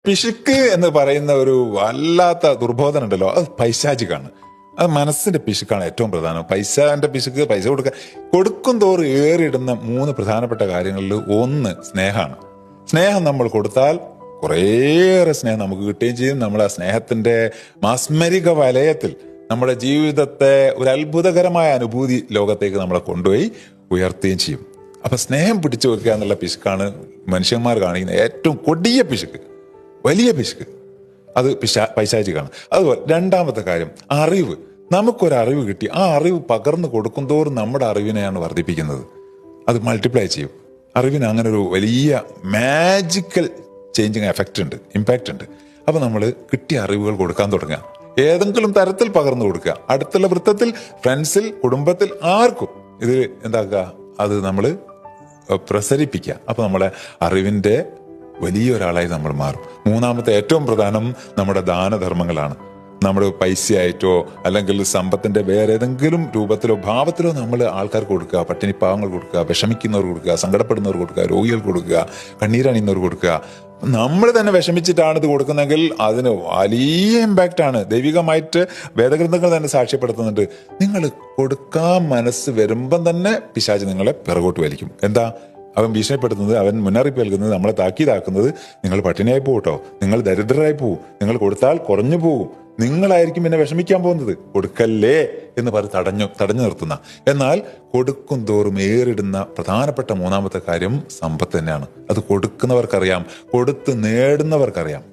പിശുക്ക് എന്ന് പറയുന്ന ഒരു വല്ലാത്ത ദുർബോധനം ഉണ്ടല്ലോ, അത് പൈശാചികാണ്. അത് മനസ്സിന്റെ പിശുക്കാണ് ഏറ്റവും പ്രധാനം. പൈസന്റെ പിശുക്ക്, പൈസ കൊടുക്കും തോറും ഏറിയിടുന്ന മൂന്ന് പ്രധാനപ്പെട്ട കാര്യങ്ങളിൽ ഒന്ന് സ്നേഹമാണ്. സ്നേഹം നമ്മൾ കൊടുത്താൽ കുറേയേറെ സ്നേഹം നമുക്ക് കിട്ടുകയും ചെയ്യും. നമ്മൾ ആ സ്നേഹത്തിന്റെ മാസ്മരിക വലയത്തിൽ നമ്മുടെ ജീവിതത്തെ ഒരു അത്ഭുതകരമായ അനുഭൂതി ലോകത്തേക്ക് നമ്മളെ കൊണ്ടുപോയി ഉയർത്തുകയും ചെയ്യും. അപ്പൊ സ്നേഹം പിടിച്ചു വെക്കുക എന്നുള്ള പിശുക്കാണ് മനുഷ്യന്മാർ കാണിക്കുന്ന ഏറ്റവും കൊടിയ പിശുക്ക്, വലിയ പിശുക്ക്. അത് പൈശാചികാണ്. അതുപോലെ രണ്ടാമത്തെ കാര്യം അറിവ്. നമുക്കൊരറിവ് കിട്ടി, ആ അറിവ് പകർന്നു കൊടുക്കും തോറും നമ്മുടെ അറിവിനെയാണ് വർദ്ധിപ്പിക്കുന്നത്. അത് മൾട്ടിപ്ലൈ ചെയ്യും. അറിവിന് അങ്ങനെ ഒരു വലിയ മാജിക്കൽ ചേഞ്ചിങ് എഫക്റ്റ് ഉണ്ട്, ഇമ്പാക്റ്റ് ഉണ്ട്. അപ്പൊ നമ്മൾ കിട്ടിയ അറിവുകൾ കൊടുക്കാൻ തുടങ്ങുക, ഏതെങ്കിലും തരത്തിൽ പകർന്നു കൊടുക്കുക. അടുത്തുള്ള വൃത്തത്തിൽ, ഫ്രണ്ട്സിൽ, കുടുംബത്തിൽ, ആർക്കും ഇത് എന്താക്കുക, അത് നമ്മൾ പ്രസരിപ്പിക്കുക. അപ്പൊ നമ്മളെ അറിവിന്റെ വലിയൊരാളായി നമ്മൾ മാറും. മൂന്നാമത്തെ ഏറ്റവും പ്രധാനം നമ്മുടെ ദാനധർമ്മങ്ങളാണ്. നമ്മൾ പൈസയായിട്ടോ അല്ലെങ്കിൽ സമ്പത്തിന്റെ വേറെ ഏതെങ്കിലും രൂപത്തിലോ ഭാവത്തിലോ നമ്മൾ ആൾക്കാർക്ക് കൊടുക്കുക. പട്ടിണി പാവങ്ങൾ കൊടുക്കുക, വിഷമിക്കുന്നവർ കൊടുക്കുക, സങ്കടപ്പെടുന്നവർ കൊടുക്കുക, രോഗികൾ കൊടുക്കുക, കണ്ണീരണിയുന്നവർ കൊടുക്കുക. നമ്മൾ തന്നെ വിഷമിച്ചിട്ടാണ് ഇത് കൊടുക്കുന്നതെങ്കിൽ അതിന് വലിയ ഇമ്പാക്റ്റ് ആണ്. ദൈവികമായിട്ട് വേദഗ്രന്ഥങ്ങൾ തന്നെ സാക്ഷ്യപ്പെടുത്തുന്നുണ്ട്. നിങ്ങൾ കൊടുക്കാൻ മനസ്സ് വരുമ്പം തന്നെ പിശാച് നിങ്ങളെ പിറകോട്ട് വലിക്കും. എന്താ അവൻ ഭീഷണിപ്പെടുത്തുന്നത്, അവൻ മുന്നറിയിപ്പ് നൽകുന്നത്, നമ്മളെ താക്കീതാക്കുന്നത്, നിങ്ങൾ പട്ടിണിയായി പോകട്ടോ, നിങ്ങൾ ദരിദ്രരായി പോവും, നിങ്ങൾ കൊടുത്താൽ കുറഞ്ഞു പോകും, നിങ്ങളായിരിക്കും പിന്നെ വിഷമിക്കാൻ പോകുന്നത്, കൊടുക്കല്ലേ എന്ന് പറഞ്ഞ് തടഞ്ഞു നിർത്തുന്ന. എന്നാൽ കൊടുക്കും തോറും ഏറിടുന്ന പ്രധാനപ്പെട്ട മൂന്നാമത്തെ കാര്യം സമ്പത്ത് തന്നെയാണ്. അത് കൊടുക്കുന്നവർക്കറിയാം, കൊടുത്ത് നേടുന്നവർക്കറിയാം.